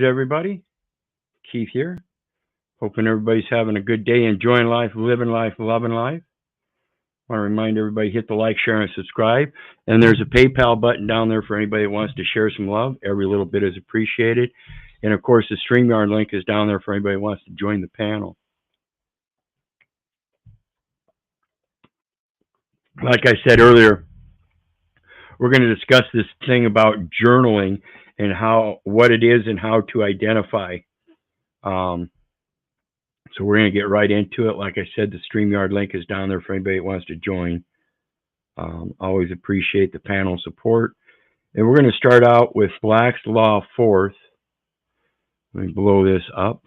Servitude, everybody. Keith here. Hoping everybody's having a good day, enjoying life, living life, loving life. I want to remind everybody, hit the like, share, and subscribe. And there's a PayPal button down there for anybody that wants to share some love. Every little bit is appreciated. And, of course, the StreamYard link is down there for anybody who wants to join the panel. Like I said earlier, we're going to discuss this thing about journaling and what it is and how to identify. So we're going to get right into it. Like I said, the StreamYard link is down there for anybody that wants to join. Always appreciate the panel support. And we're going to start out with Black's Law 4th. Let me blow this up.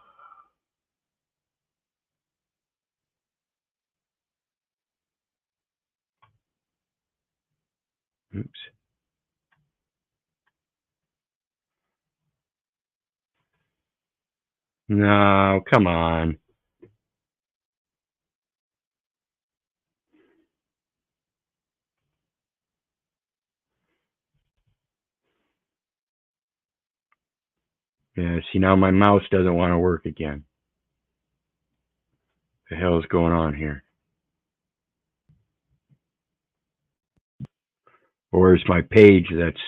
Oops. No, come on. Yeah, see, now my mouse doesn't want to work again. What the hell is going on here? Or is my page that's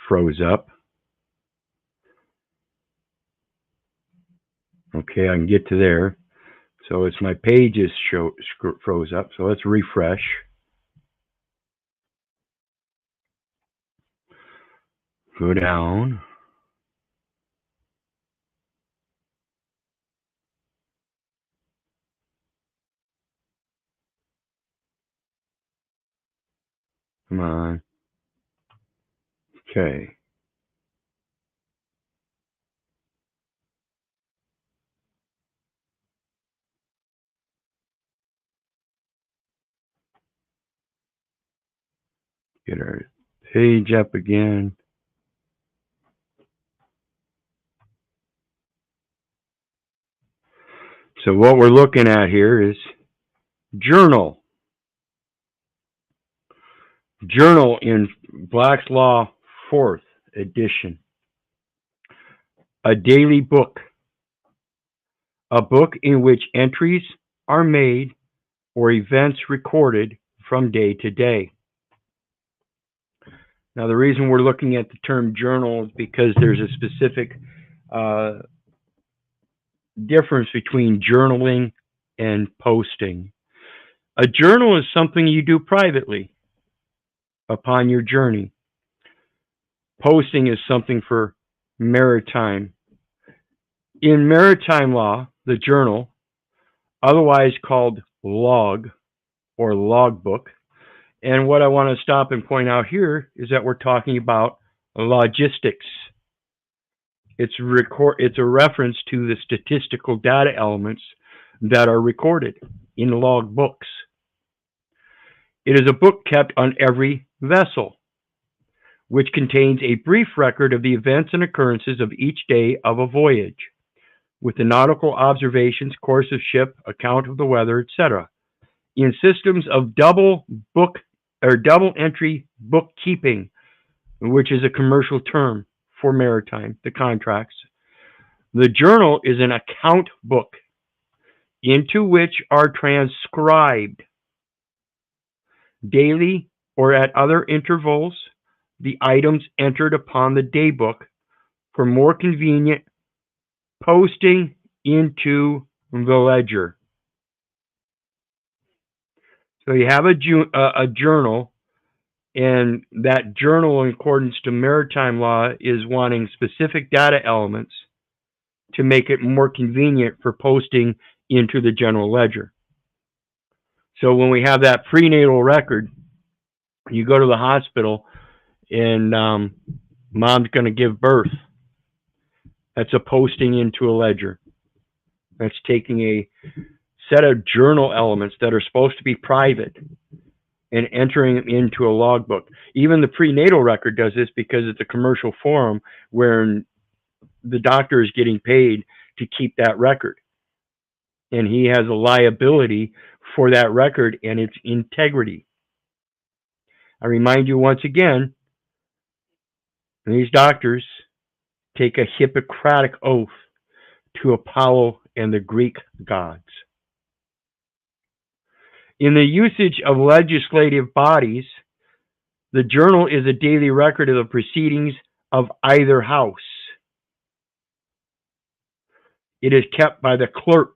froze up? Okay, I can get to there. So it's my page is froze up. So let's refresh. Go down. Come on. Okay. Get our page up again. So what we're looking at here is journal. Journal in Black's Law 4th edition. A daily book. A book in which entries are made or events recorded from day to day. Now, the reason we're looking at the term journal is because there's a specific difference between journaling and posting. A journal is something you do privately upon your journey. Posting is something for maritime. In maritime law, the journal, otherwise called log or logbook, and what I want to stop and point out here is that we're talking about logistics. It's a reference to the statistical data elements that are recorded in log books. It is a book kept on every vessel, which contains a brief record of the events and occurrences of each day of a voyage, with the nautical observations, course of ship, account of the weather, etc. In systems of double entry bookkeeping, which is a commercial term for maritime, the contracts. The journal is an account book into which are transcribed daily or at other intervals the items entered upon the daybook for more convenient posting into the ledger. So you have a journal, and that journal, in accordance to maritime law, is wanting specific data elements to make it more convenient for posting into the general ledger. So when we have that prenatal record, you go to the hospital and mom's going to give birth. That's a posting into a ledger. That's taking a set of journal elements that are supposed to be private and entering them into a logbook. Even the prenatal record does this because it's a commercial forum where the doctor is getting paid to keep that record. And he has a liability for that record and its integrity. I remind you once again, these doctors take a Hippocratic oath to Apollo and the Greek gods. In the usage of legislative bodies, the journal is a daily record of the proceedings of either house. It is kept by the clerk.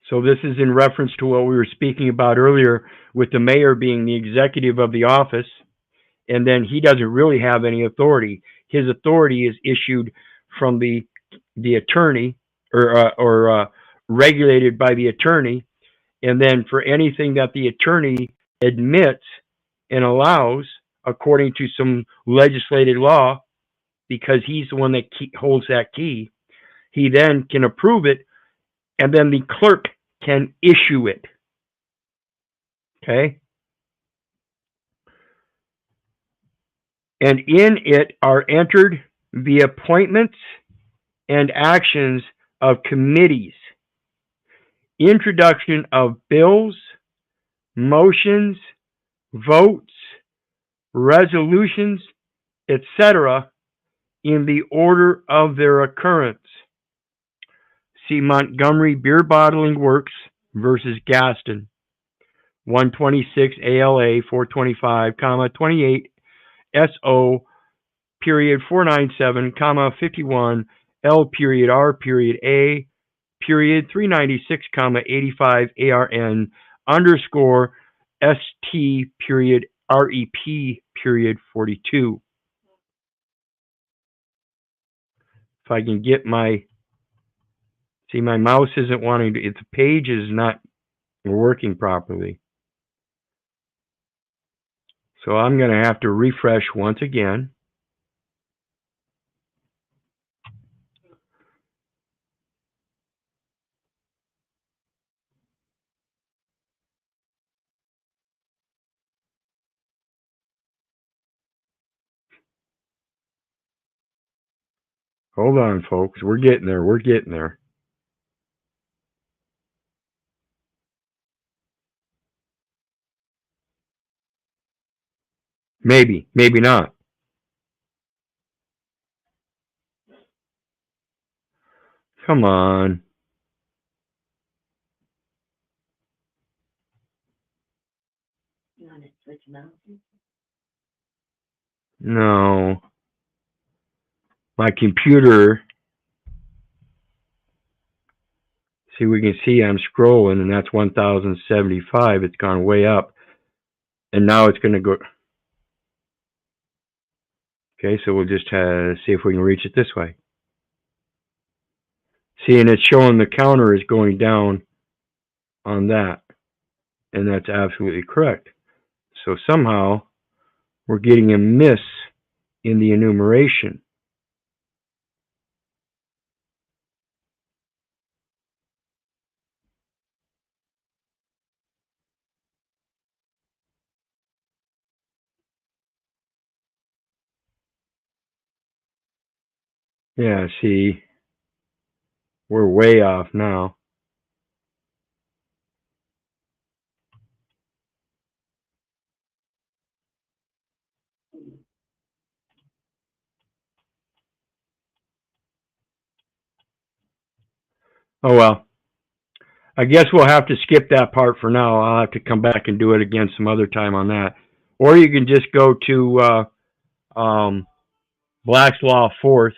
So this is in reference to what we were speaking about earlier with the mayor being the executive of the office, and then he doesn't really have any authority. His authority is issued from the attorney or regulated by the attorney, and then for anything that the attorney admits and allows according to some legislated law, because he's the one that holds that key, he then can approve it, and then the clerk can issue it. Okay? And in it are entered the appointments and actions of committees, introduction of bills, motions, votes, resolutions, etc., in the order of their occurrence. See Montgomery Beer Bottling Works versus Gaston, 126 ALA 425, 28 SO period 497, 51 L period R period A period 396, 85 ARN underscore ST period REP period 42. If I can get my, see, my mouse isn't wanting to, the page is not working properly. So I'm going to have to refresh once again. Hold on, folks. We're getting there. We're getting there. Maybe, maybe not. Come on. You want to switch mouses? No. My computer, see, we can see I'm scrolling, and that's 1,075. It's gone way up. And now it's going to go. Okay, so we'll just see if we can reach it this way. See, and it's showing the counter is going down on that. And that's absolutely correct. So somehow we're getting a miss in the enumeration. Yeah, see, we're way off now. Oh well. I guess we'll have to skip that part for now. I'll have to come back and do it again some other time on that. Or you can just go to Black's Law Fourth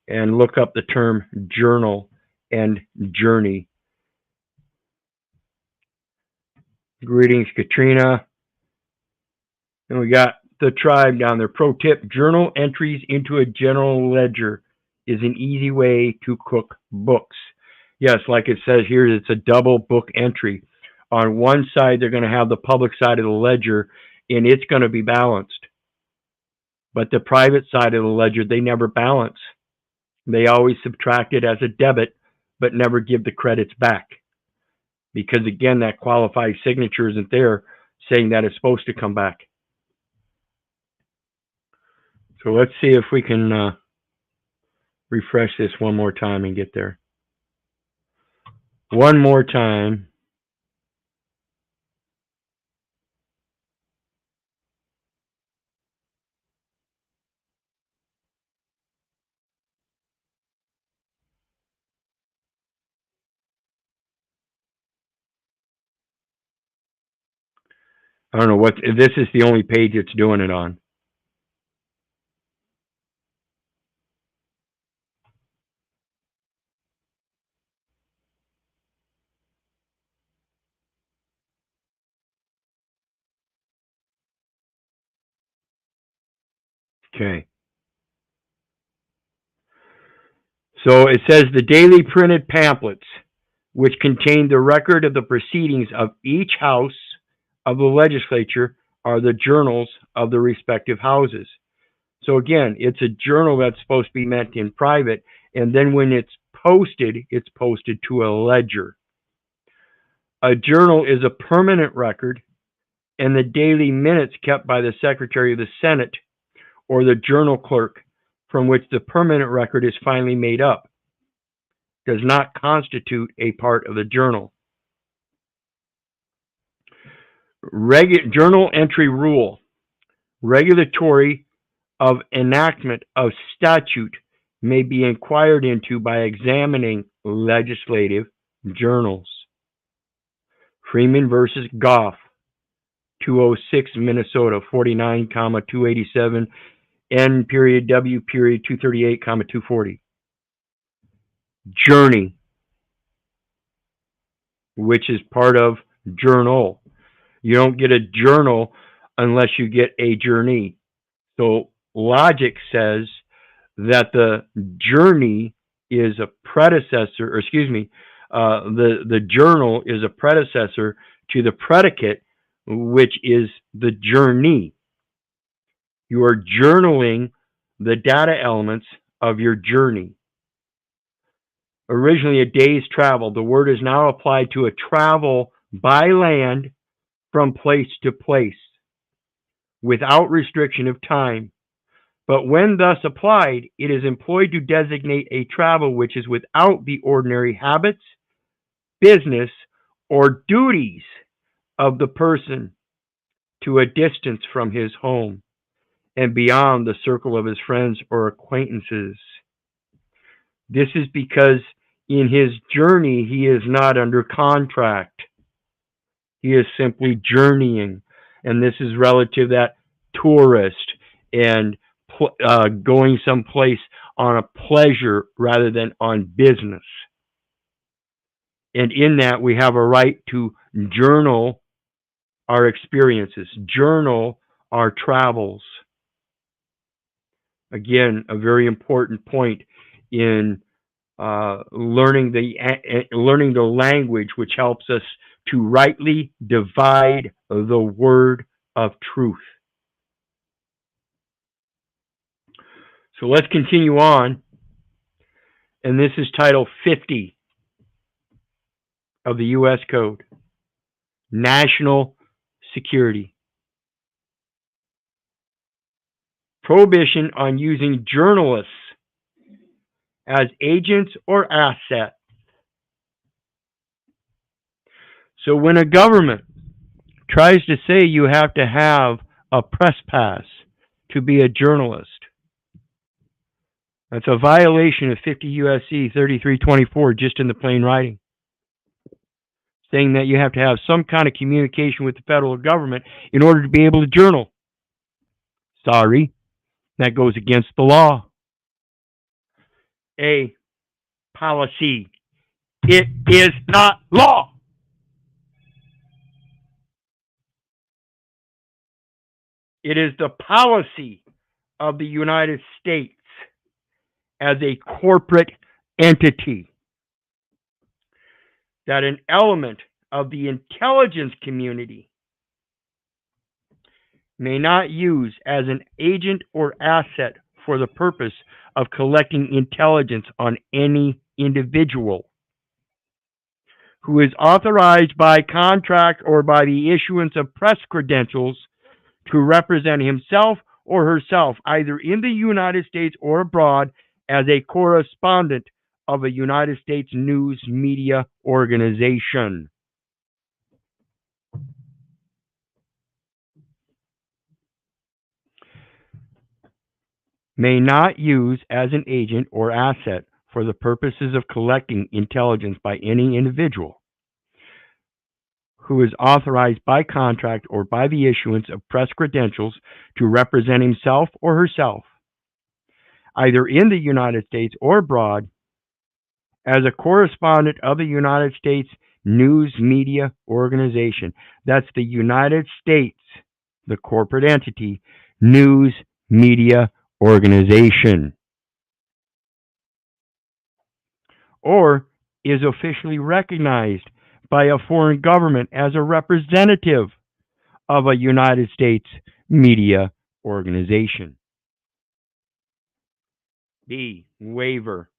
and look up the term journal and journey. Greetings, Katrina. And we got the tribe down there. Pro tip, journal entries into a general ledger is an easy way to cook books. Yes, like it says here, it's a double book entry. On one side, they're going to have the public side of the ledger, and it's going to be balanced. But the private side of the ledger, they never balance. They always subtract it as a debit, but never give the credits back. Because again, that qualified signature isn't there saying that it's supposed to come back. So let's see if we can refresh this one more time and get there. One more time. I don't know what, this is the only page it's doing it on. Okay. So it says the daily printed pamphlets, which contain the record of the proceedings of each house of the legislature, are the journals of the respective houses. So again, it's a journal that's supposed to be meant in private, and then when it's posted to a ledger. A journal is a permanent record, and the daily minutes kept by the Secretary of the Senate or the journal clerk, from which the permanent record is finally made up, does not constitute a part of the journal. Journal entry rule. Regulatory of enactment of statute may be inquired into by examining legislative journals. Freeman versus Goff, 206 Minnesota, 49, 287, N period W period 238, 240. Journey, which is part of journal. You don't get a journal unless you get a journey. So logic says that the journey is a predecessor, or excuse me, the journal is a predecessor to the predicate, which is the journey. You are journaling the data elements of your journey. Originally a day's travel, the word is now applied to a travel by land from place to place without restriction of time. But when thus applied, it is employed to designate a travel which is without the ordinary habits, business, or duties of the person to a distance from his home and beyond the circle of his friends or acquaintances. This is because in his journey, he is not under contract. He is simply journeying. And this is relative to that tourist and going someplace on a pleasure rather than on business. And in that, we have a right to journal our experiences, journal our travels. Again, a very important point in learning the language, which helps us to rightly divide the word of truth. So let's continue on. And this is Title 50 of the U.S. Code, National Security. Prohibition on using journalists as agents or assets. So when a government tries to say you have to have a press pass to be a journalist, that's a violation of 50 U.S.C. 3324 just in the plain writing, saying that you have to have some kind of communication with the federal government in order to be able to journal. Sorry, that goes against the law. A policy. It is not law. It is the policy of the United States as a corporate entity that an element of the intelligence community may not use as an agent or asset for the purpose of collecting intelligence on any individual who is authorized by contract or by the issuance of press credentials to represent himself or herself either in the United States or abroad as a correspondent of a United States news media organization. May not use as an agent or asset for the purposes of collecting intelligence by any individual who is authorized by contract or by the issuance of press credentials to represent himself or herself, either in the United States or abroad, as a correspondent of the United States News Media Organization. That's the United States, the corporate entity, News Media Organization. Or is officially recognized by a foreign government as a representative of a United States media organization. B. Waiver.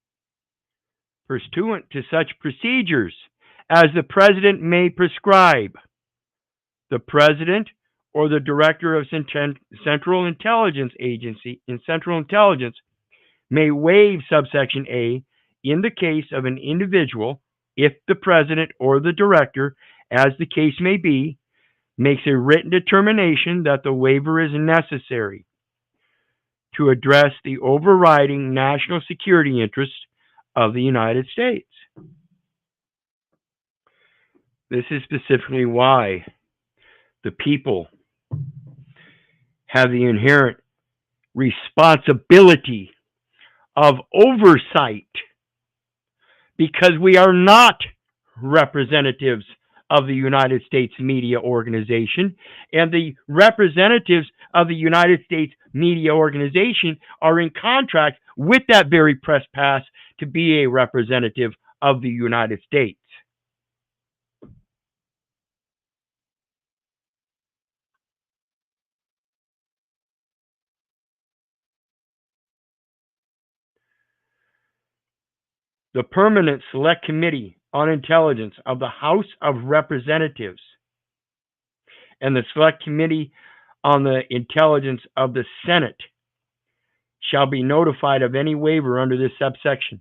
Pursuant to such procedures as the President may prescribe, the President or the Director of Central Intelligence Agency in Central Intelligence may waive subsection A in the case of an individual if the President or the Director, as the case may be, makes a written determination that the waiver is necessary to address the overriding national security interests of the United States. This is specifically why the people have the inherent responsibility of oversight, because we are not representatives of the United States Media Organization, and the representatives of the United States Media Organization are in contract with that very press pass to be a representative of the United States. The Permanent Select Committee on Intelligence of the House of Representatives and the Select Committee on the Intelligence of the Senate shall be notified of any waiver under this subsection.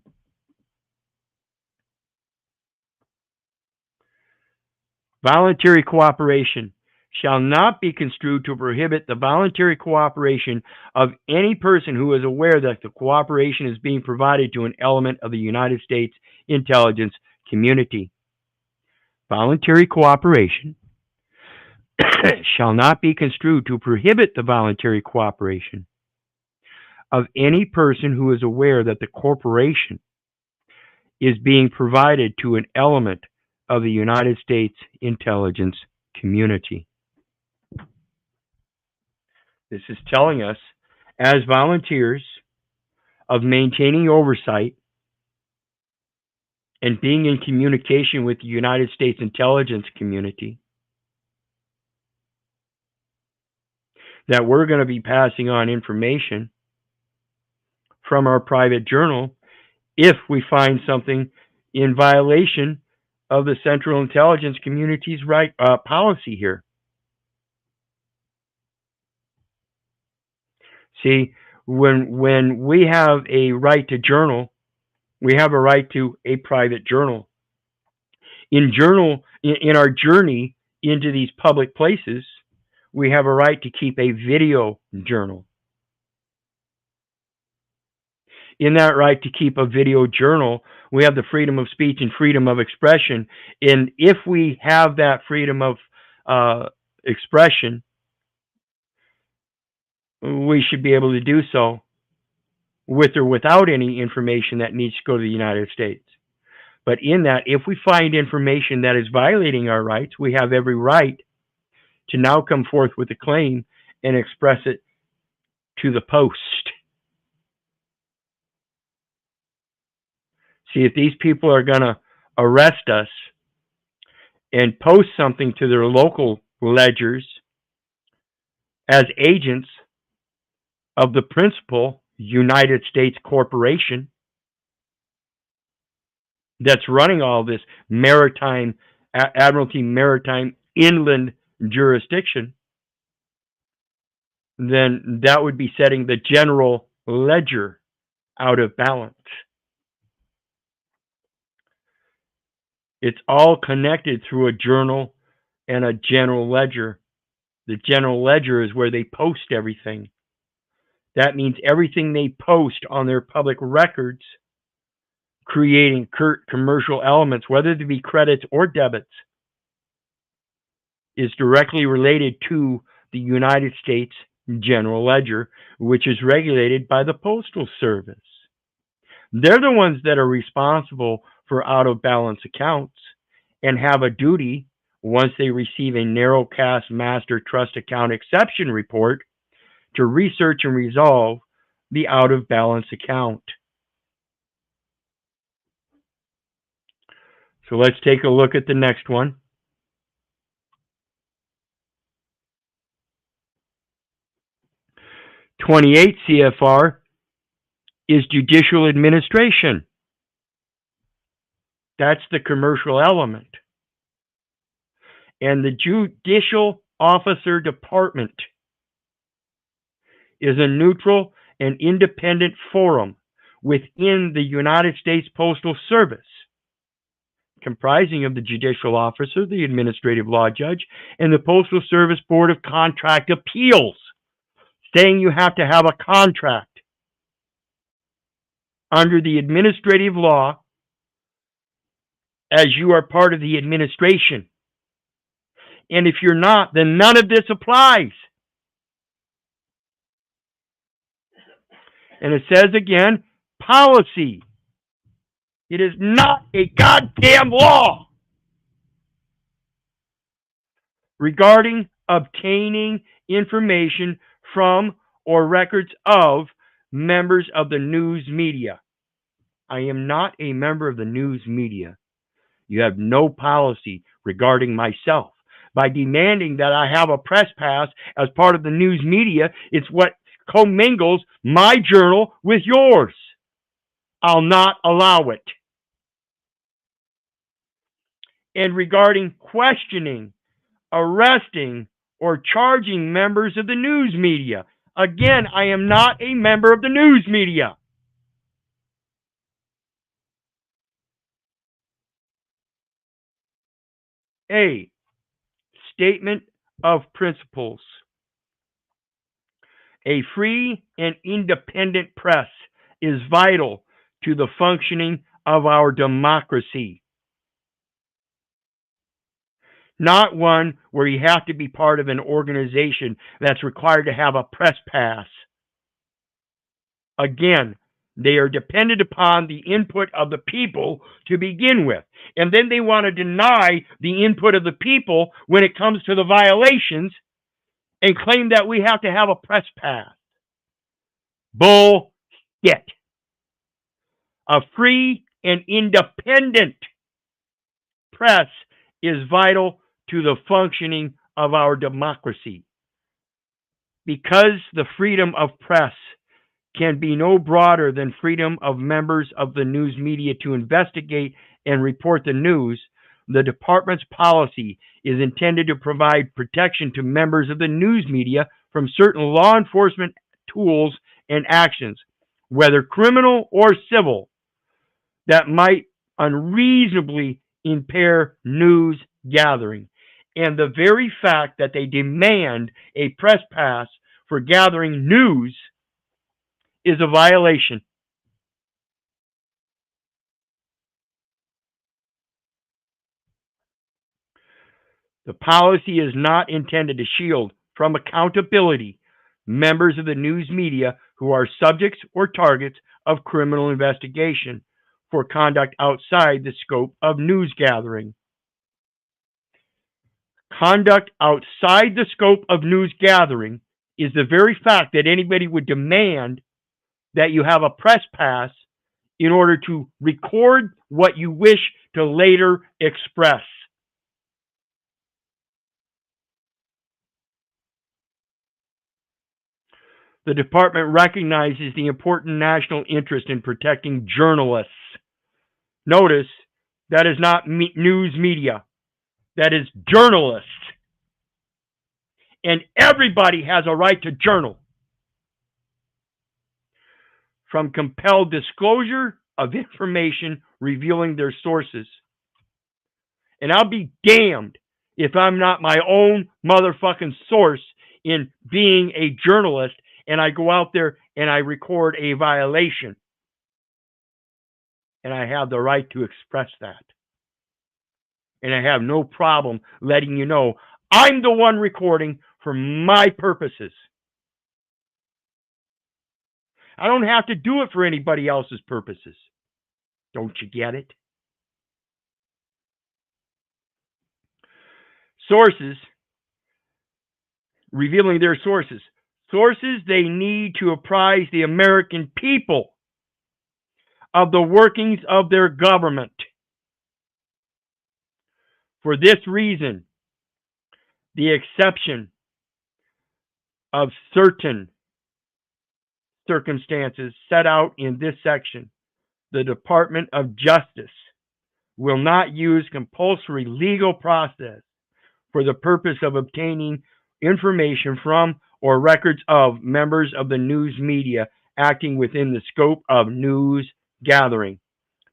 Voluntary cooperation shall not be construed to prohibit the voluntary cooperation of any person who is aware that the cooperation is being provided to an element of the United States intelligence community. Voluntary cooperation shall not be construed to prohibit the voluntary cooperation of any person who is aware that the corporation is being provided to an element of the United States intelligence community. This is telling us, as volunteers, of maintaining oversight and being in communication with the United States intelligence community, that we're going to be passing on information from our private journal if we find something in violation of the Central Intelligence Community's policy here. See, when we have a right to journal, we have a right to a private journal. In our journey into these public places, we have a right to keep a video journal. In that right to keep a video journal, we have the freedom of speech and freedom of expression. And if we have that freedom of expression, we should be able to do so with or without any information that needs to go to the United States. But in that, if we find information that is violating our rights, we have every right to now come forth with a claim and express it to the post. See, if these people are going to arrest us and post something to their local ledgers as agents of the principal United States corporation that's running all this maritime, Admiralty maritime inland jurisdiction, then that would be setting the general ledger out of balance. It's all connected through a journal and a general ledger. The general ledger is where they post everything. That means everything they post on their public records, creating commercial elements, whether they be credits or debits, is directly related to the United States General Ledger, which is regulated by the Postal Service. They're the ones that are responsible for out of balance accounts and have a duty, once they receive a narrowcast master trust account exception report, to research and resolve the out of balance account. So let's take a look at the next one. .28 CFR is judicial administration. That's the commercial element. And the Judicial Officer Department is a neutral and independent forum within the United States Postal Service, comprising of the judicial officer, the administrative law judge, and the Postal Service Board of Contract Appeals, saying you have to have a contract under the administrative law as you are part of the administration. And if you're not, then none of this applies. And it says again, policy. It is not a goddamn law regarding obtaining information from or records of members of the news media. I am not a member of the news media. You have no policy regarding myself. By demanding that I have a press pass as part of the news media, it's what commingles my journal with yours. I'll not allow it. And regarding questioning, arresting, or charging members of the news media, again, I am not a member of the news media. A. Statement of principles. A free and independent press is vital to the functioning of our democracy. Not one where you have to be part of an organization that's required to have a press pass. Again, they are dependent upon the input of the people to begin with. And then they want to deny the input of the people when it comes to the violations and claim that we have to have a press pass. Bullshit. A free and independent press is vital to the functioning of our democracy. Because the freedom of press can be no broader than freedom of members of the news media to investigate and report the news, the department's policy is intended to provide protection to members of the news media from certain law enforcement tools and actions, whether criminal or civil, that might unreasonably impair news gathering. And the very fact that they demand a press pass for gathering news is a violation. The policy is not intended to shield from accountability members of the news media who are subjects or targets of criminal investigation for conduct outside the scope of news gathering. Conduct outside the scope of news gathering is the very fact that anybody would demand that you have a press pass in order to record what you wish to later express. The department recognizes the important national interest in protecting journalists. Notice, that is not news media. That is journalists. And everybody has a right to journal. From compelled disclosure of information revealing their sources. And I'll be damned if I'm not my own motherfucking source in being a journalist and I go out there and I record a violation. And I have the right to express that. And I have no problem letting you know I'm the one recording for my purposes. I don't have to do it for anybody else's purposes. Don't you get it? Sources, revealing their sources. Sources they need to apprise the American people of the workings of their government. For this reason, the exception of certain circumstances set out in this section, the Department of Justice will not use compulsory legal process for the purpose of obtaining information from or records of members of the news media acting within the scope of news gathering.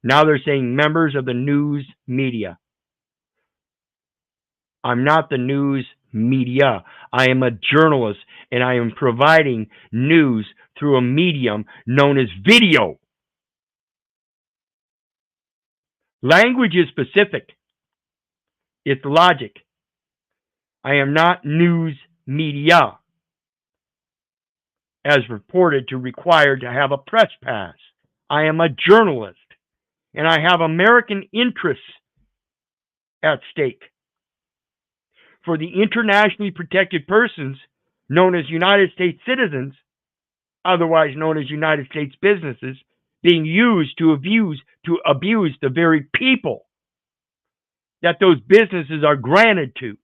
Now they're saying members of the news media. I'm not the news media. I am a journalist, and I am providing news through a medium known as video. Language is specific. It's logic. I am not news media, as reported to require to have a press pass. I am a journalist, and I have American interests at stake. For the internationally protected persons known as United States citizens, otherwise known as United States businesses, being used to abuse the very people that those businesses are granted to,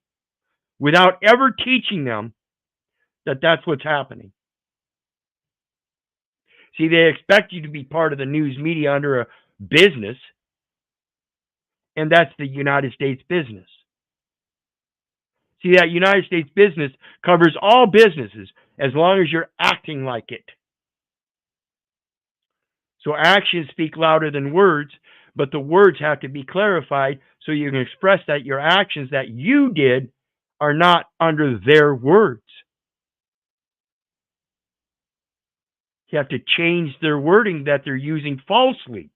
without ever teaching them that that's what's happening. See, they expect you to be part of the news media under a business, and that's the United States business. See, that United States business covers all businesses as long as you're acting like it. So actions speak louder than words, but the words have to be clarified so you can express that your actions that you did are not under their words. You have to change their wording that they're using falsely,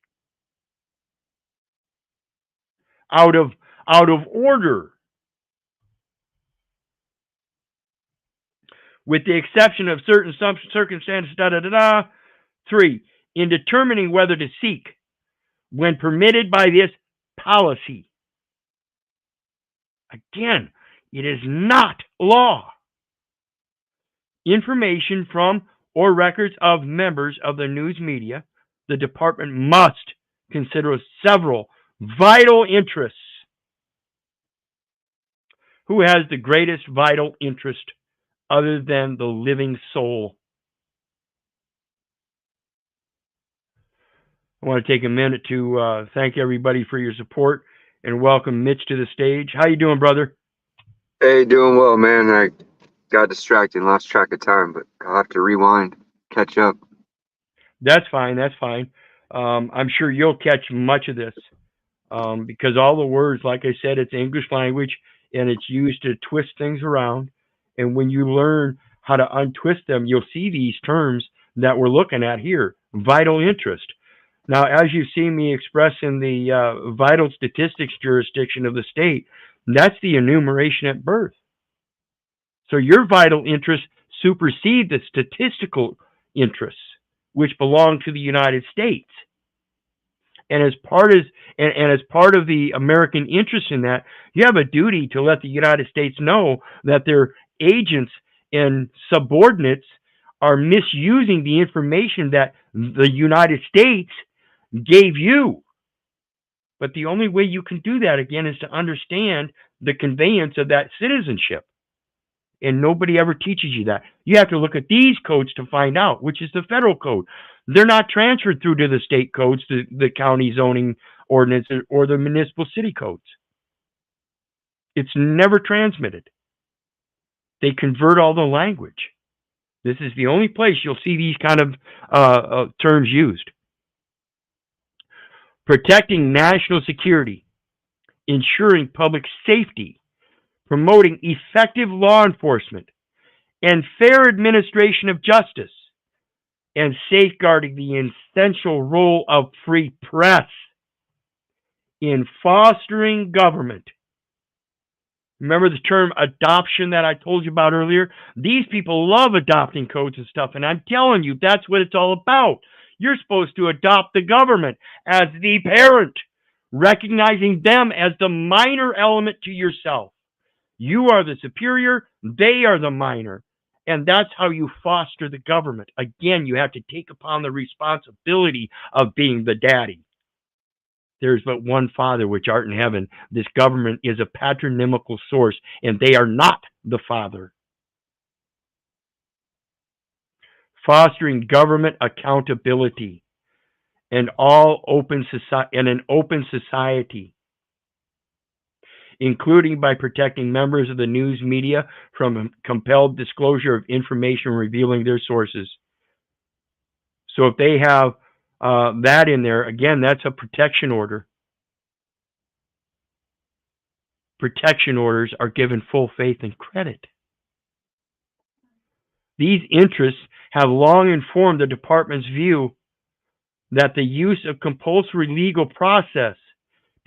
out of order. With the exception of certain circumstances, 3, in determining whether to seek, when permitted by this policy. Again, it is not law. Information from or records of members of the news media, the department must consider several vital interests. Who has the greatest vital interest other than the living soul? I want to take a minute to thank everybody for your support and welcome Mitch to the stage. How you doing, brother? Hey, doing well, man. I got distracted and lost track of time, but I'll have to rewind, catch up. That's fine. That's fine. I'm sure you'll catch much of this because all the words, like I said, it's English language and it's used to twist things around. And when you learn how to untwist them, you'll see these terms that we're looking at here. Vital interest. Now, as you see me express in the vital statistics jurisdiction of the state, that's the enumeration at birth. So your vital interests supersede the statistical interests, which belong to the United States. And as part of the American interest in that, you have a duty to let the United States know that their agents and subordinates are misusing the information that the United States gave you. But the only way you can do that, again, is to understand the conveyance of that citizenship. And nobody ever teaches you that. You have to look at these codes to find out, which is the federal code. They're not transferred through to the state codes, the county zoning ordinance, or the municipal city codes. It's never transmitted. They convert all the language. This is the only place you'll see these kind of terms used. Protecting national security, ensuring public safety, promoting effective law enforcement and fair administration of justice, and safeguarding the essential role of free press in fostering government Remember the term adoption that I told you about earlier? These people love adopting codes and stuff, and I'm telling you, that's what it's all about. You're supposed to adopt the government as the parent, recognizing them as the minor element to yourself. You are the superior, they are the minor. And that's how you foster the government. Again, you have to take upon the responsibility of being the daddy. There is but one Father which art in heaven. This government is a patronymical source, and they are not the Father. Fostering government accountability and an open society, including by protecting members of the news media from compelled disclosure of information revealing their sources. So if they have that in there, again, that's a protection order. Protection orders are given full faith and credit. These interests have long informed the department's view that the use of compulsory legal process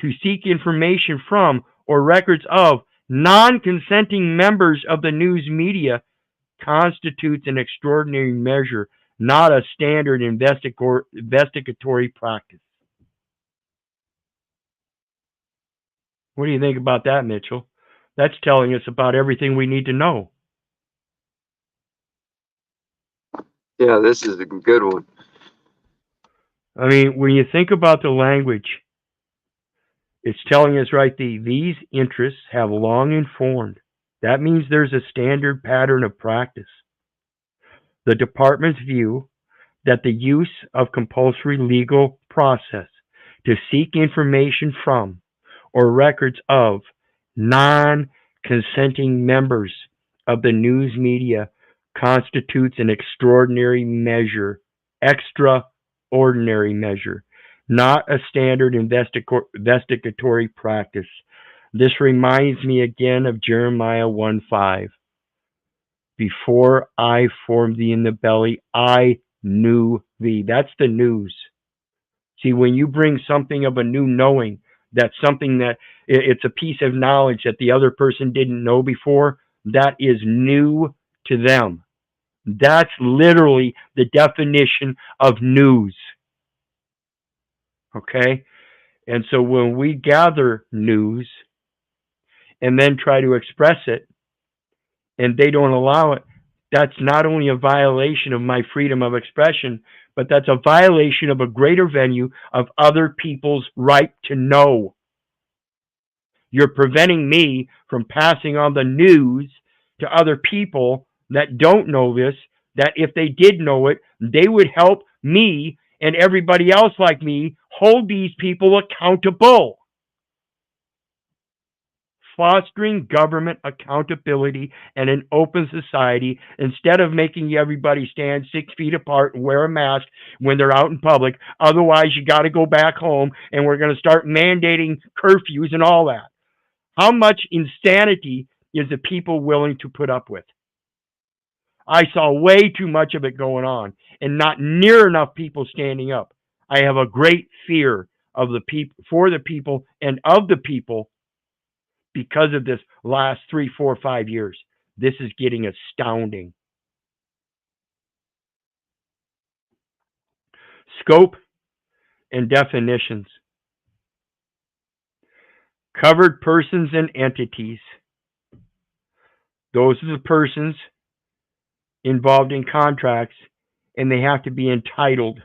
to seek information from or records of non-consenting members of the news media constitutes an extraordinary measure, not a standard investigatory practice. What do you think about that, Mitchell? That's telling us about everything we need to know. Yeah, this is a good one. I mean, when you think about the language, it's telling us right these interests have long informed. That means there's a standard pattern of practice. The department's view that the use of compulsory legal process to seek information from or records of non-consenting members of the news media constitutes an extraordinary measure, not a standard investigatory practice. This reminds me again of Jeremiah 1:5. Before I formed thee in the belly, I knew thee. That's the news. See, when you bring something of a new knowing, that's something that it's a piece of knowledge that the other person didn't know before, that is new to them. That's literally the definition of news. Okay? And so when we gather news and then try to express it, and they don't allow it, that's not only a violation of my freedom of expression, but that's a violation of a greater venue of other people's right to know. You're preventing me from passing on the news to other people that don't know this, that if they did know it, they would help me and everybody else like me hold these people accountable. Fostering government accountability and an open society instead of making everybody stand 6 feet apart and wear a mask when they're out in public. Otherwise, you got to go back home, and we're going to start mandating curfews and all that. How much insanity is the people willing to put up with? I saw way too much of it going on and not near enough people standing up. I have a great fear of the people, for the people, and of the people because of this last 3, 4, 5 years. This is getting astounding. Scope and definitions. Covered persons and entities. Those are the persons involved in contracts, and they have to be entitled.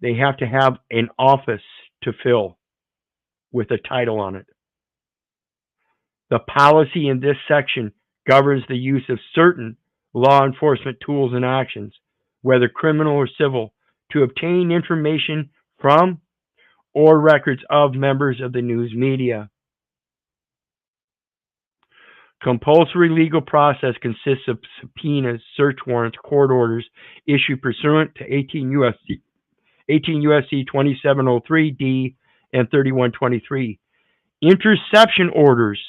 They have to have an office to fill with a title on it. The policy in this section governs the use of certain law enforcement tools and actions, whether criminal or civil, to obtain information from or records of members of the news media. Compulsory legal process consists of subpoenas, search warrants, court orders issued pursuant to 18 U.S.C. 2703D and 3123. Interception orders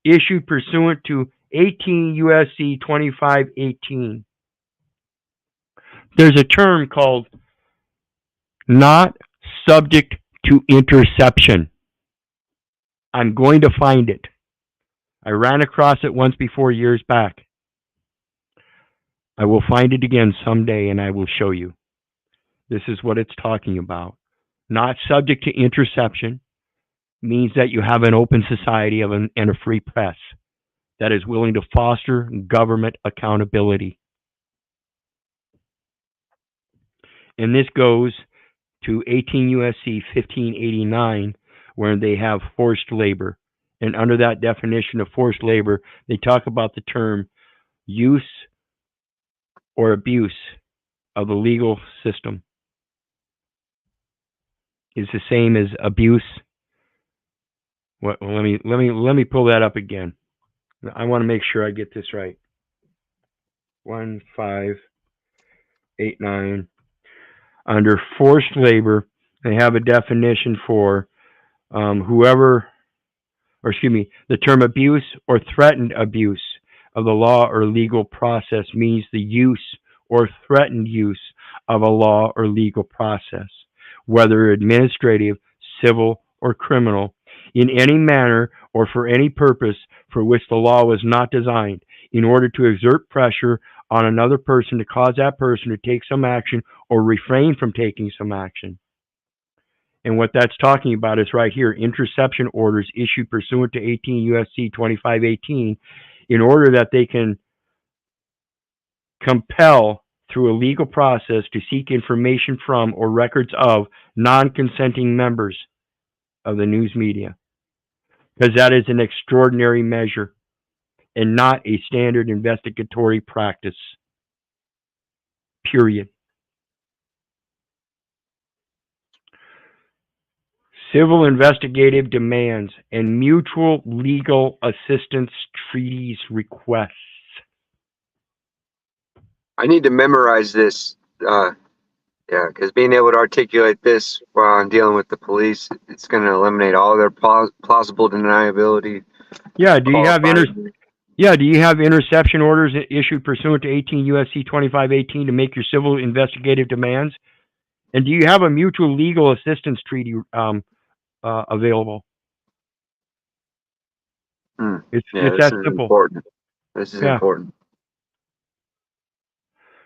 issued pursuant to 18 U.S.C. 2518. There's a term called not subject to interception. I'm going to find it. I ran across it once before years back. I will find it again someday and I will show you. This is what it's talking about. Not subject to interception means that you have an open society and a free press that is willing to foster government accountability. And this goes to 18 U.S.C. 1589, where they have forced labor. And under that definition of forced labor, they talk about the term use or abuse of the legal system is the same as abuse. Well, let me pull that up again. I want to make sure I get this right. 1589. Under forced labor, they have a definition for the term abuse or threatened abuse of the law or legal process means the use or threatened use of a law or legal process, whether administrative, civil, or criminal, in any manner or for any purpose for which the law was not designed, in order to exert pressure on another person to cause that person to take some action or refrain from taking some action. And what that's talking about is right here, interception orders issued pursuant to 18 U.S.C. 2518, in order that they can compel through a legal process to seek information from or records of non-consenting members of the news media. Because that is an extraordinary measure and not a standard investigatory practice. Period. Civil investigative demands and mutual legal assistance treaties requests. I need to memorize this. Yeah, because being able to articulate this while I'm dealing with the police, it's going to eliminate all their plausible deniability. Yeah, do you have interception orders issued pursuant to 18 U.S.C. 2518 to make your civil investigative demands? And do you have a mutual legal assistance treaty available? It's that simple. Important. This is important.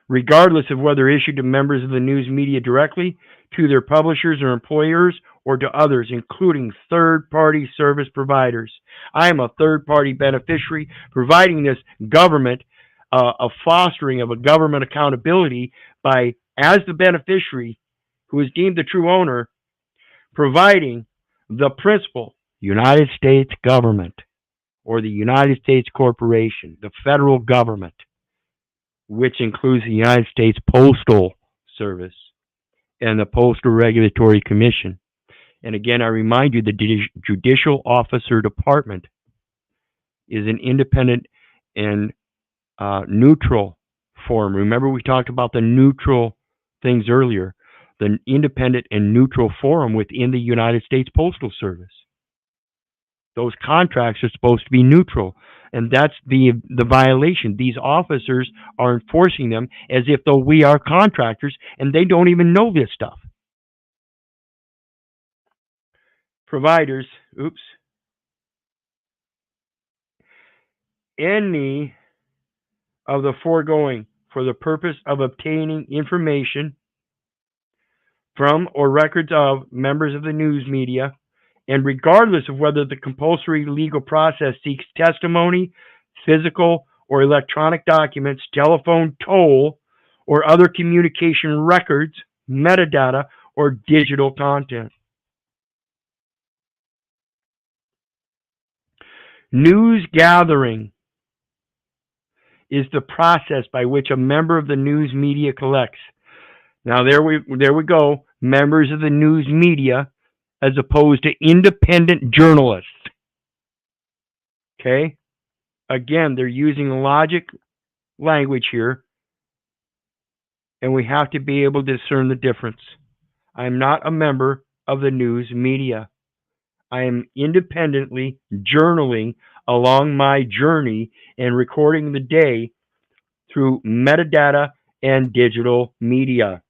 Regardless of whether issued to members of the news media directly, to their publishers or employers, or to others, including third-party service providers. I am a third-party beneficiary providing this government, a fostering of a government accountability by, as the beneficiary who is deemed the true owner, providing the principal, United States government, or the United States corporation, the federal government, which includes the United States Postal Service and the Postal Regulatory Commission. And again, I remind you, the Judicial Officer Department is an independent and neutral forum. Remember, we talked about the neutral things earlier. The independent and neutral forum within the United States Postal Service. Those contracts are supposed to be neutral. And that's the violation. These officers are enforcing them as if though we are contractors and they don't even know this stuff. Providers, any of the foregoing for the purpose of obtaining information from or records of members of the news media, and regardless of whether the compulsory legal process seeks testimony, physical or electronic documents, telephone toll, or other communication records, metadata, or digital content. News gathering is the process by which a member of the news media collects. Now there we go, members of the news media, as opposed to independent journalists. Okay? Again, they're using logic language here, and we have to be able to discern the difference. I'm not a member of the news media. I am independently journaling along my journey and recording the day through metadata and digital media.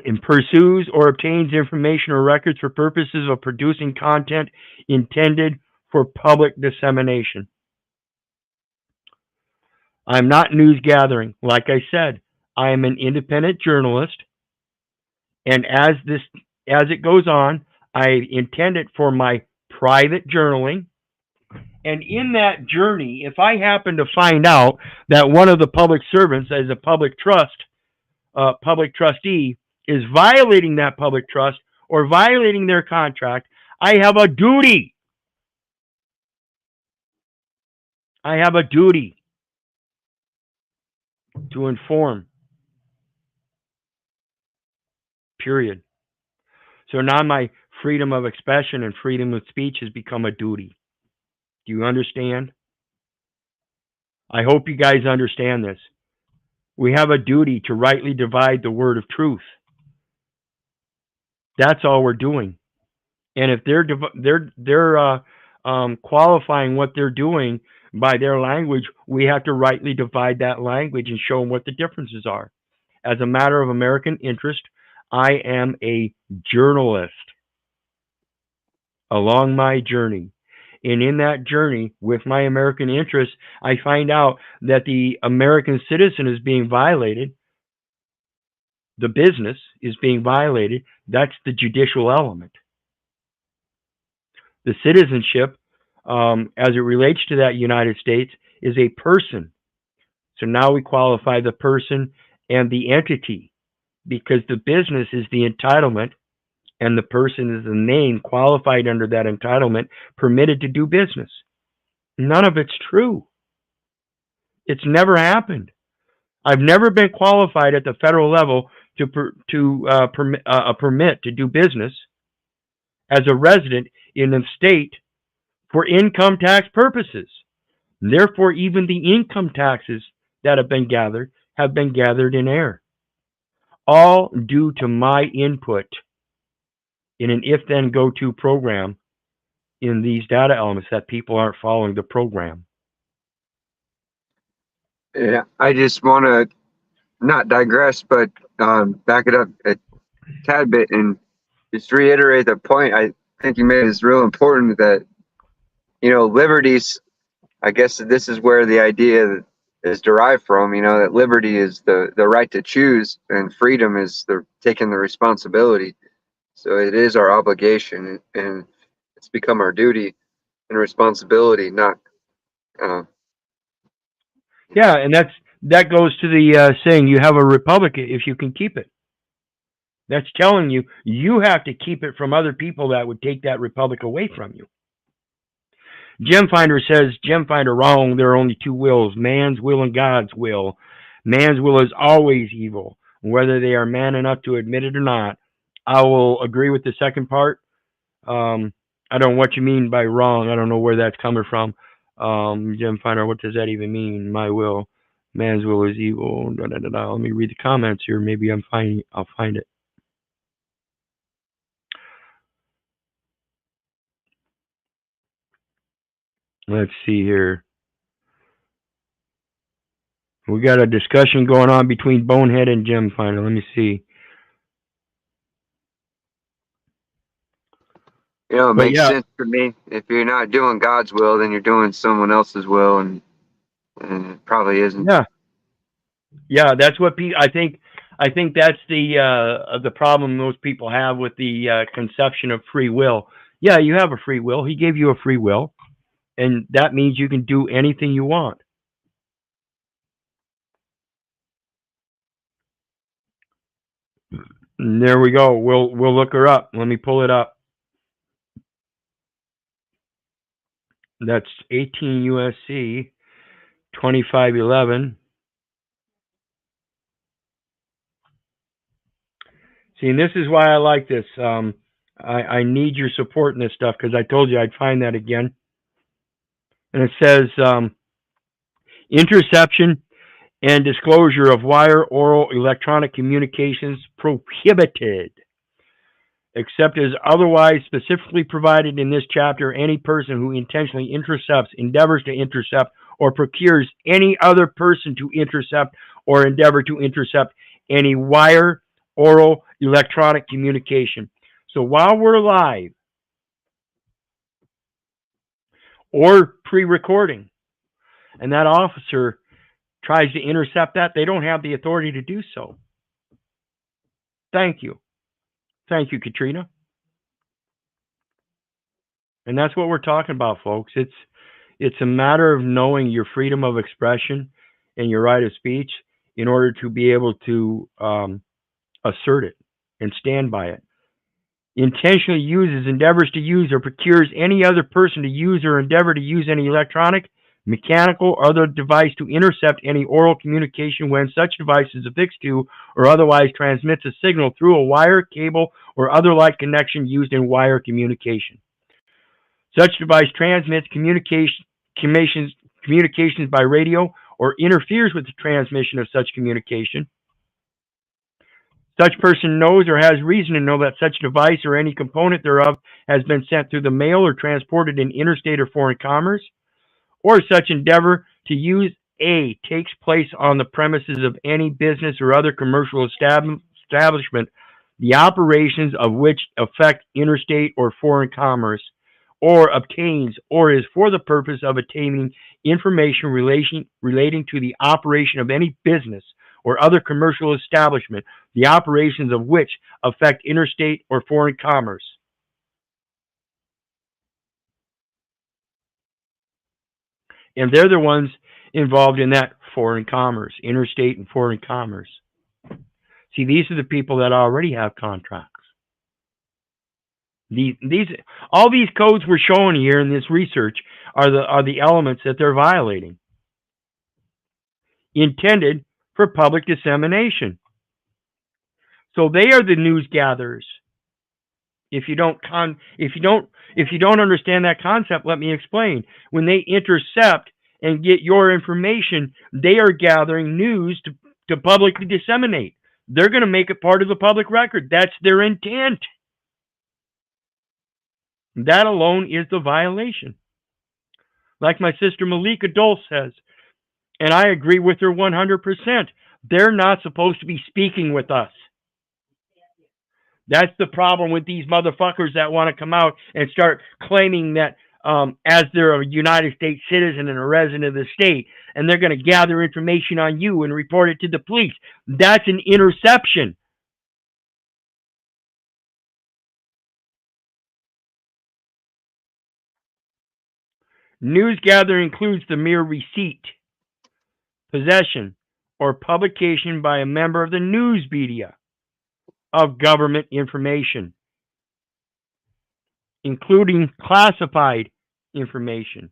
and pursues or obtains information or records for purposes of producing content intended for public dissemination. I'm not news gathering. Like I said, I am an independent journalist, and as it goes on, I intend it for my private journaling. And in that journey, if I happen to find out that one of the public servants, as a public trustee, is violating that public trust or violating their contract, I have a duty. I have a duty to inform. Period. So now my freedom of expression and freedom of speech has become a duty. Do you understand? I hope you guys understand this. We have a duty to rightly divide the word of truth. That's all we're doing. And if they're qualifying what they're doing by their language, we have to rightly divide that language and show them what the differences are. As a matter of American interest, I am a journalist along my journey. And in that journey, with my American interests, I find out that the American citizen is being violated. The business is being violated. That's the judicial element. The citizenship, as it relates to that United States, is a person. So now we qualify the person and the entity, because the business is the entitlement and the person is the name qualified under that entitlement, permitted to do business. None of it's true. It's never happened. I've never been qualified at the federal level to permit to do business as a resident in a state for income tax purposes. Therefore, even the income taxes that have been gathered in air, all due to my input in an if-then-go-to program in these data elements that people aren't following the program. Yeah, I just want to not digress, but back it up a tad bit and just reiterate the point I think you made is real important, that, liberties, I guess this is where the idea is derived from, that liberty is the right to choose and freedom is taking the responsibility. So it is our obligation, and it's become our duty and responsibility, not. Yeah, and that goes to the saying, you have a republic if you can keep it. That's telling you you have to keep it from other people that would take that republic away from you. Gemfinder says, Gemfinder, wrong. There are only two wills, man's will and God's will. Man's will is always evil, whether they are man enough to admit it or not. I will agree with the second part. I don't know what you mean by wrong. I don't know where that's coming from. Gemfinder, what does that even mean? My will, man's will is evil. Da, da, da, da. Let me read the comments here. Maybe I'll find it. Let's see here. We got a discussion going on between Bonehead and Gemfinder. Let me see. It makes sense to me. If you're not doing God's will, then you're doing someone else's will, and it probably isn't. Yeah, that's what I think. I think that's the problem most people have with the conception of free will. Yeah, you have a free will. He gave you a free will, and that means you can do anything you want. And there we go. We'll look her up. Let me pull it up. That's 18 U.S.C. 2511. See, and this is why I like this. I need your support in this stuff, because I told you I'd find that again. And it says, interception and disclosure of wire, oral, electronic communications prohibited, except as otherwise specifically provided in this chapter. Any person who intentionally intercepts, endeavors to intercept, or procures any other person to intercept or endeavor to intercept any wire, oral electronic communication. So while we're live or pre-recording and that officer tries to intercept that, they don't have the authority to do so. Thank you. Thank you, Katrina. And that's what we're talking about, folks. It's a matter of knowing your freedom of expression and your right of speech in order to be able to assert it and stand by it. Intentionally uses, endeavors to use, or procures any other person to use or endeavor to use any electronic, mechanical, or other device to intercept any oral communication when such device is affixed to or otherwise transmits a signal through a wire, cable, or other like connection used in wire communication. Such device transmits communications by radio or interferes with the transmission of such communication. Such person knows or has reason to know that such device or any component thereof has been sent through the mail or transported in interstate or foreign commerce, or such endeavor to use A takes place on the premises of any business or other commercial establishment, the operations of which affect interstate or foreign commerce, or obtains or is for the purpose of obtaining information relating to the operation of any business or other commercial establishment, the operations of which affect interstate or foreign commerce. And they're the ones involved in that foreign commerce, interstate and foreign commerce. See, these are the people that already have contracts. All these codes we're showing here in this research are the elements that they're violating, intended for public dissemination. So they are the news gatherers. If you don't understand that concept, let me explain. When they intercept and get your information, they are gathering news to publicly disseminate. They're going to make it part of the public record. That's their intent. That alone is the violation. Like my sister Malika Dole says, and I agree with her 100%, they're not supposed to be speaking with us. That's the problem with these motherfuckers that want to come out and start claiming that as they're a United States citizen and a resident of the state, and they're going to gather information on you and report it to the police. That's an interception. News gathering includes the mere receipt, possession, or publication by a member of the news media of government information, including classified information,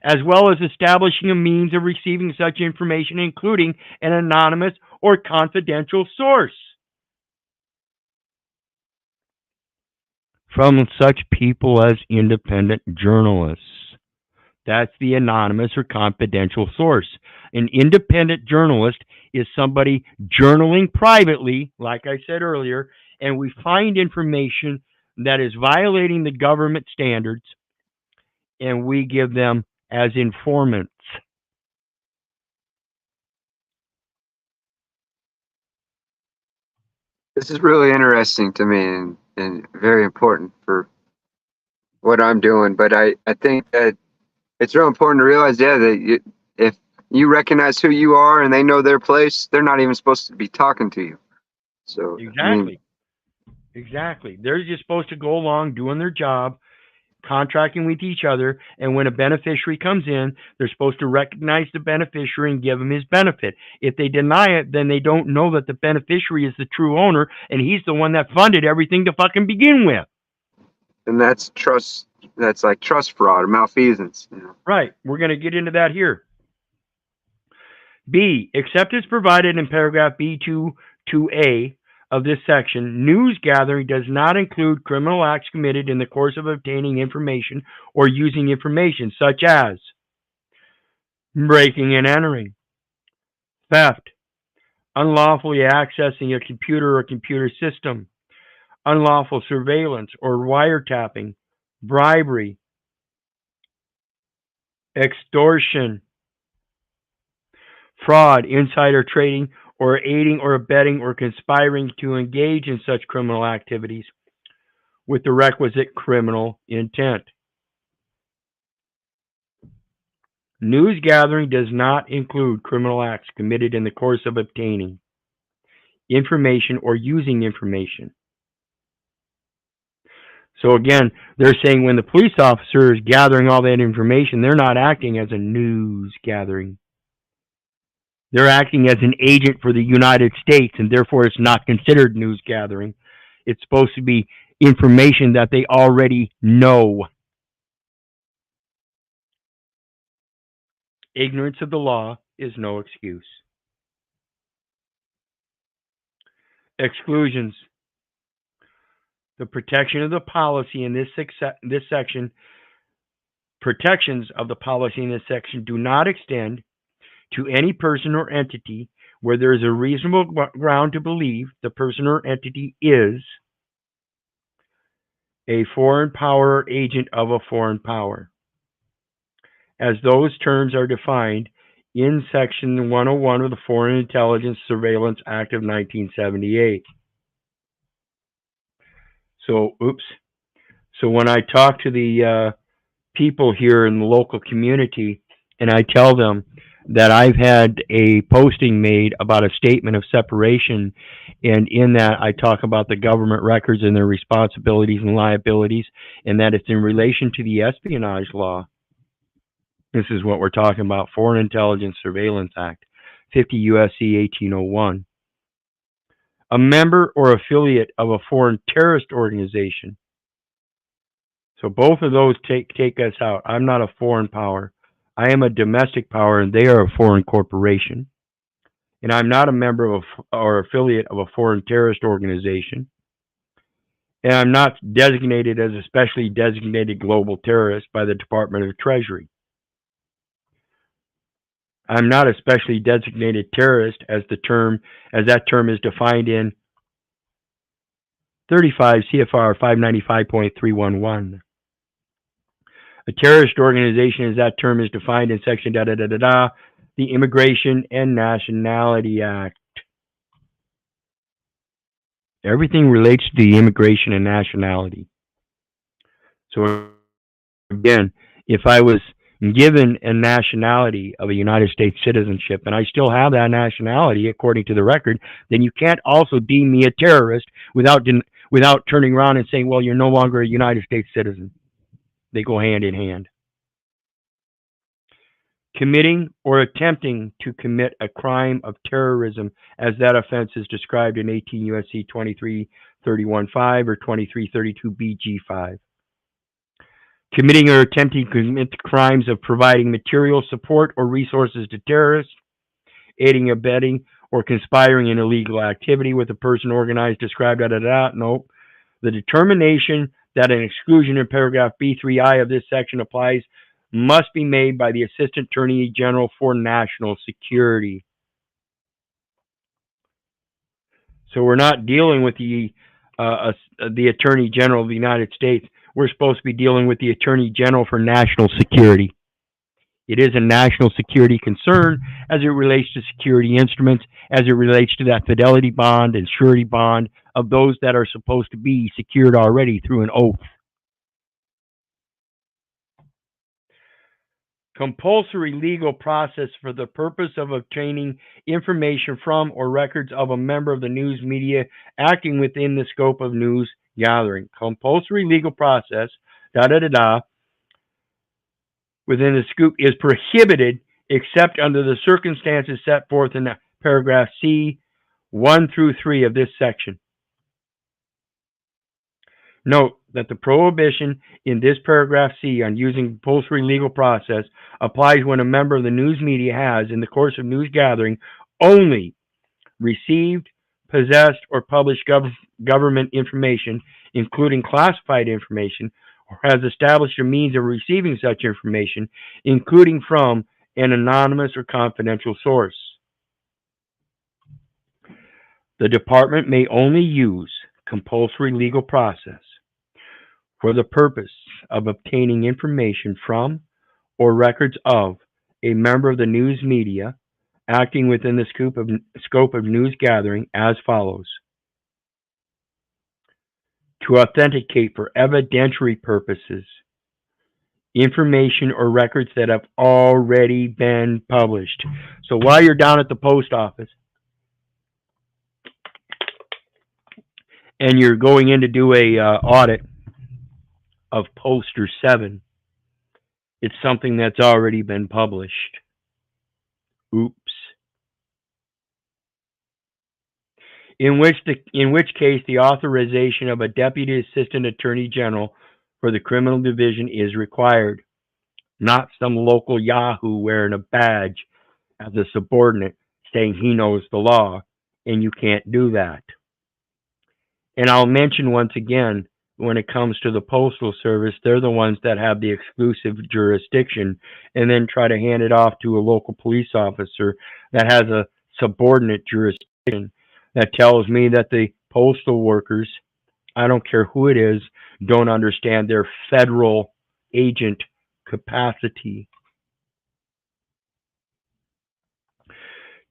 as well as establishing a means of receiving such information, including an anonymous or confidential source from such people as independent journalists. That's the anonymous or confidential source. An independent journalist is somebody journaling privately, like I said earlier, and we find information that is violating the government standards, and we give them as informants. This is really interesting to me and very important for what I'm doing. But I think that it's real important to realize, that if you recognize who you are and they know their place, they're not even supposed to be talking to you. So Exactly. Exactly. They're just supposed to go along doing their job, contracting with each other, and when a beneficiary comes in, they're supposed to recognize the beneficiary and give him his benefit. If they deny it, then they don't know that the beneficiary is the true owner, and he's the one that funded everything to fucking begin with. And that's trust. That's like trust fraud or malfeasance. Right. We're going to get into that here. B, except as provided in paragraph B2(a) of this section, news gathering does not include criminal acts committed in the course of obtaining information or using information, such as breaking and entering, theft, unlawfully accessing a computer or computer system, unlawful surveillance or wiretapping, bribery, extortion, fraud, insider trading, or aiding or abetting or conspiring to engage in such criminal activities with the requisite criminal intent. News gathering does not include criminal acts committed in the course of obtaining information or using information. So again, they're saying when the police officer is gathering all that information, they're not acting as a news gathering. They're acting as an agent for the United States, and therefore it's not considered news gathering. It's supposed to be information that they already know. Ignorance of the law is no excuse. Exclusions. The protection of the policy in this section, protections of the policy in this section do not extend to any person or entity where there is a reasonable ground to believe the person or entity is a foreign power or agent of a foreign power, as those terms are defined in Section 101 of the Foreign Intelligence Surveillance Act of 1978. So when I talk to the people here in the local community and I tell them that I've had a posting made about a statement of separation, and in that I talk about the government records and their responsibilities and liabilities, and that it's in relation to the espionage law. This is what we're talking about, Foreign Intelligence Surveillance Act, 50 U.S.C. 1801. A member or affiliate of a foreign terrorist organization. So both of those take us out. I'm not a foreign power. I am a domestic power, and they are a foreign corporation. And I'm not a member of or affiliate of a foreign terrorist organization. And I'm not designated as a specially designated global terrorist by the Department of the Treasury. I'm not a specially designated terrorist as that term is defined in 35 CFR 595.311. A terrorist organization, as that term is defined in section the Immigration and Nationality Act. Everything relates to the immigration and nationality. So again, if I was given a nationality of a United States citizenship and I still have that nationality according to the record, then you can't also deem me a terrorist without turning around and saying, well, you're no longer a United States citizen. They go hand in hand. Committing or attempting to commit a crime of terrorism, as that offense is described in 18 U.S.C. 2331.5 or 2332 BG5. Committing or attempting to commit crimes of providing material support or resources to terrorists, aiding, abetting, or conspiring in illegal activity with a person organized, described, Nope. The determination that an exclusion in paragraph B3I of this section applies must be made by the Assistant Attorney General for National Security. So we're not dealing with the Attorney General of the United States. We're supposed to be dealing with the Attorney General for National Security. It is a national security concern as it relates to security instruments, as it relates to that fidelity bond and surety bond of those that are supposed to be secured already through an oath. Compulsory legal process for the purpose of obtaining information from or records of a member of the news media acting within the scope of news gathering. Compulsory legal process, within the scope is prohibited except under the circumstances set forth in paragraph C 1 through 3 of this section. Note that the prohibition in this paragraph C on using compulsory legal process applies when a member of the news media has, in the course of news gathering, only received, possessed, or published government information, including classified information, or has established a means of receiving such information, including from an anonymous or confidential source. The department may only use compulsory legal process for the purpose of obtaining information from or records of a member of the news media acting within the scope of news gathering as follows. To authenticate for evidentiary purposes information or records that have already been published. So while you're down at the post office and you're going in to do a audit of poster 7, it's something that's already been published. Oops. In which case the authorization of a Deputy Assistant Attorney General for the Criminal Division is required, not some local yahoo wearing a badge as a subordinate saying he knows the law, and you can't do that. And I'll mention once again, when it comes to the Postal Service, they're the ones that have the exclusive jurisdiction and then try to hand it off to a local police officer that has a subordinate jurisdiction that tells me that the postal workers, I don't care who it is, don't understand their federal agent capacity.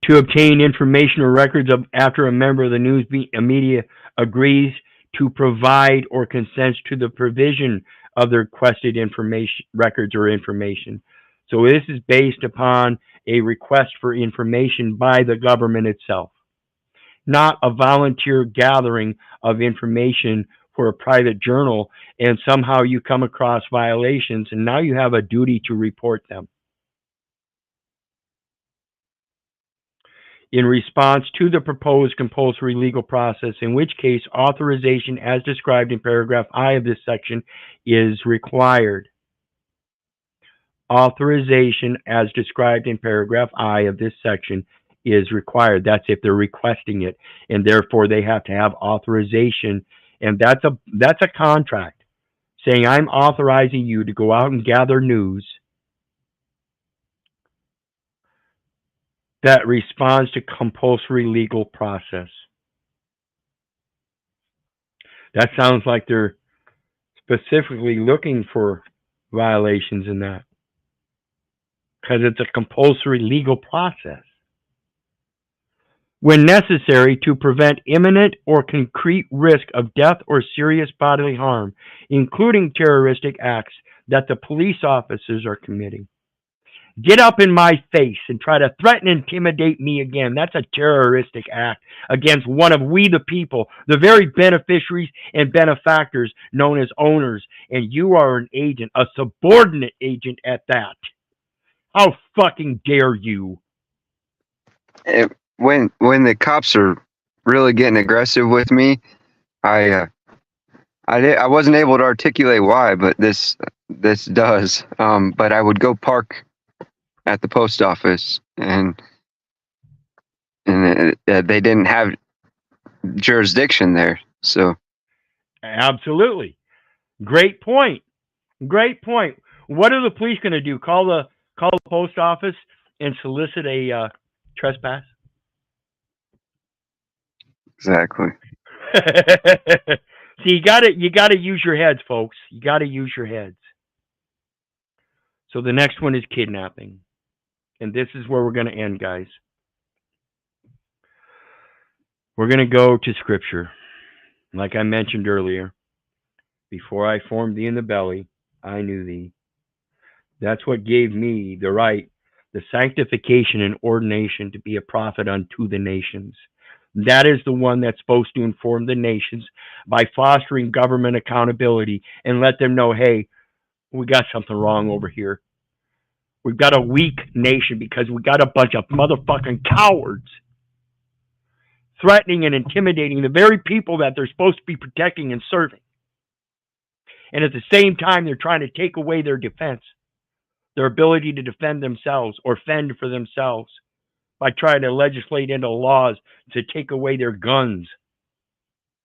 To obtain information or records of after a member of the news media agrees to provide or consents to the provision of the requested information, records or information. So this is based upon a request for information by the government itself, not a volunteer gathering of information for a private journal, and somehow you come across violations and now you have a duty to report them. In response to the proposed compulsory legal process, in which case authorization as described in paragraph I of this section is required. Authorization as described in paragraph I of this section is required. That's if they're requesting it, and therefore they have to have authorization, and that's a contract saying I'm authorizing you to go out and gather news that responds to compulsory legal process. That sounds like they're specifically looking for violations in that, because it's a compulsory legal process. When necessary to prevent imminent or concrete risk of death or serious bodily harm, including terroristic acts that the police officers are committing. Get up in my face and try to threaten and intimidate me again. That's a terroristic act against one of we the people, the very beneficiaries and benefactors known as owners. And you are an agent, a subordinate agent at that. How fucking dare you? When the cops are really getting aggressive with me, I wasn't able to articulate why, but this does. But I would go park at the post office, and they didn't have jurisdiction there. So Absolutely. Great point. Great point. What are the police going to do? Call the post office and solicit a trespass? exactly. See, you gotta use your heads, folks. You gotta use your heads. So the next one is kidnapping. And this is where we're going to end, guys. We're going to go to Scripture. Like I mentioned earlier, before I formed thee in the belly, I knew thee. That's what gave me the right, the sanctification and ordination to be a prophet unto the nations. That is the one that's supposed to inform the nations by fostering government accountability and let them know, hey, we got something wrong over here. We've got a weak nation because we got a bunch of motherfucking cowards threatening and intimidating the very people that they're supposed to be protecting and serving. And at the same time, they're trying to take away their defense, their ability to defend themselves or fend for themselves by trying to legislate into laws to take away their guns.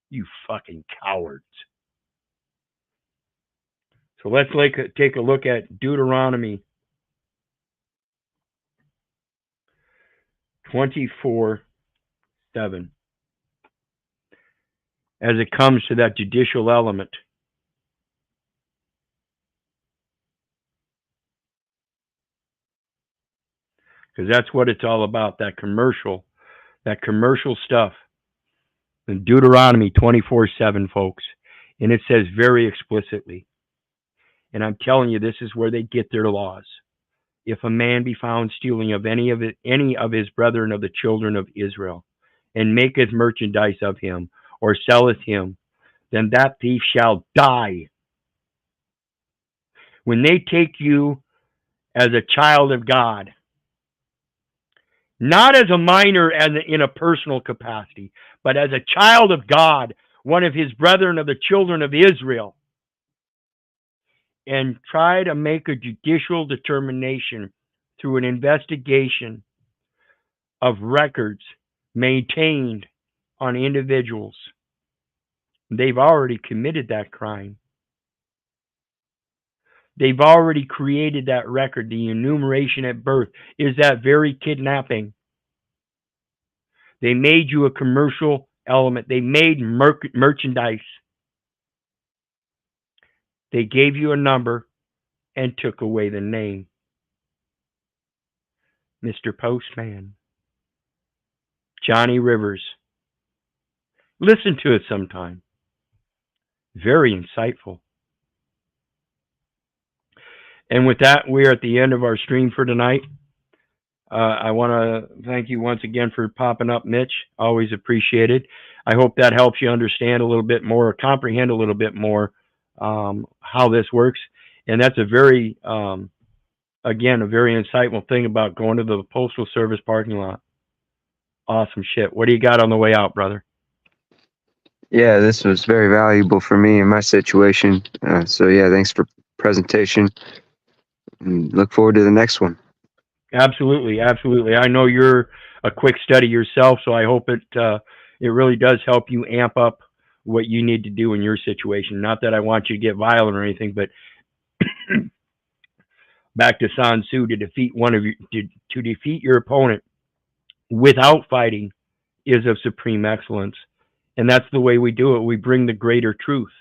You fucking cowards. So let's take a look at Deuteronomy 24:7. As it comes to that judicial element. because that's what it's all about, that commercial stuff. In Deuteronomy 24:7, folks. And it says very explicitly, and I'm telling you, this is where they get their laws. If a man be found stealing of any of his brethren of the children of Israel, and maketh merchandise of him, or selleth him, then that thief shall die. When they take you as a child of God, not as a minor in a personal capacity, but as a child of God, one of his brethren of the children of Israel, and try to make a judicial determination through an investigation of records maintained on individuals, they've already committed that crime. They've already created that record. The enumeration at birth is that very kidnapping. They made you a commercial element. They made merchandise. They gave you a number and took away the name. Mr. Postman. Johnny Rivers. Listen to it sometime. Very insightful. And with that, we're at the end of our stream for tonight. I want to thank you once again for popping up, Mitch. Always appreciated. I hope that helps you understand a little bit more, or comprehend a little bit more how this works. And that's a very, again, a very insightful thing about going to the Postal Service parking lot. Awesome shit. What do you got on the way out, brother? Yeah, this was very valuable for me in my situation. So yeah, thanks for presentation. And look forward to the next one. Absolutely, absolutely. I know you're a quick study yourself, so I hope it really does help you amp up what you need to do in your situation. Not that I want you to get violent or anything, but back to Sun Tzu, to defeat your opponent without fighting is of supreme excellence. And that's the way we do it. We bring the greater truth.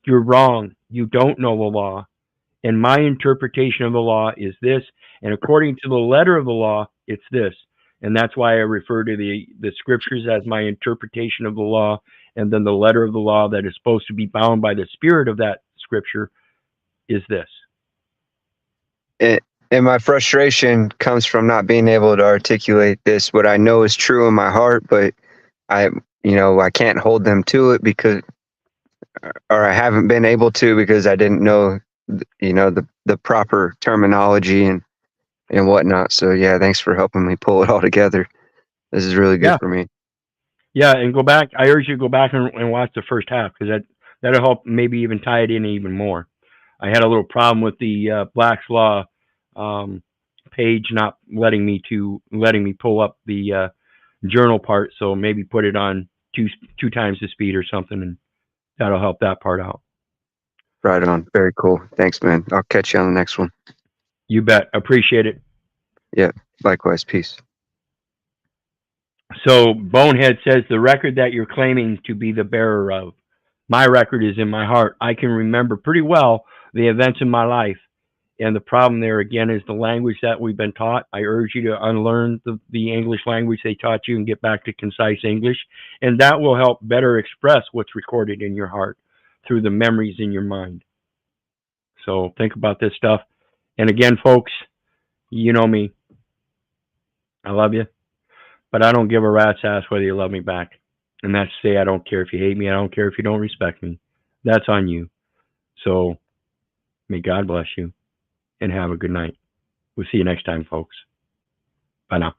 You're wrong. You don't know the law. And my interpretation of the law is this. And according to the letter of the law, it's this. And that's why I refer to the scriptures as my interpretation of the law. And then the letter of the law that is supposed to be bound by the spirit of that scripture is this. And my frustration comes from not being able to articulate this, what I know is true in my heart, but I can't hold them to it because, or I haven't been able to because I didn't know, the proper terminology and whatnot. So yeah, thanks for helping me pull it all together. This is really good for me. Yeah, and go back. I urge you to go back and watch the first half, because that'll help maybe even tie it in even more. I had a little problem with the Black's Law page not letting me pull up the journal part, so maybe put it on two times the speed or something, and that'll help that part out. Right on. Very cool. Thanks, man. I'll catch you on the next one. You bet. Appreciate it. Yeah, likewise. Peace. So Bonehead says, the record that you're claiming to be the bearer of, my record is in my heart. I can remember pretty well the events in my life. And the problem there, again, is the language that we've been taught. I urge you to unlearn the English language they taught you and get back to concise English. And that will help better express what's recorded in your heart through the memories in your mind. So think about this stuff. And again, folks, you know me. I love you. But I don't give a rat's ass whether you love me back. And that's to say, I don't care if you hate me. I don't care if you don't respect me. That's on you. So may God bless you and have a good night. We'll see you next time, folks. Bye now.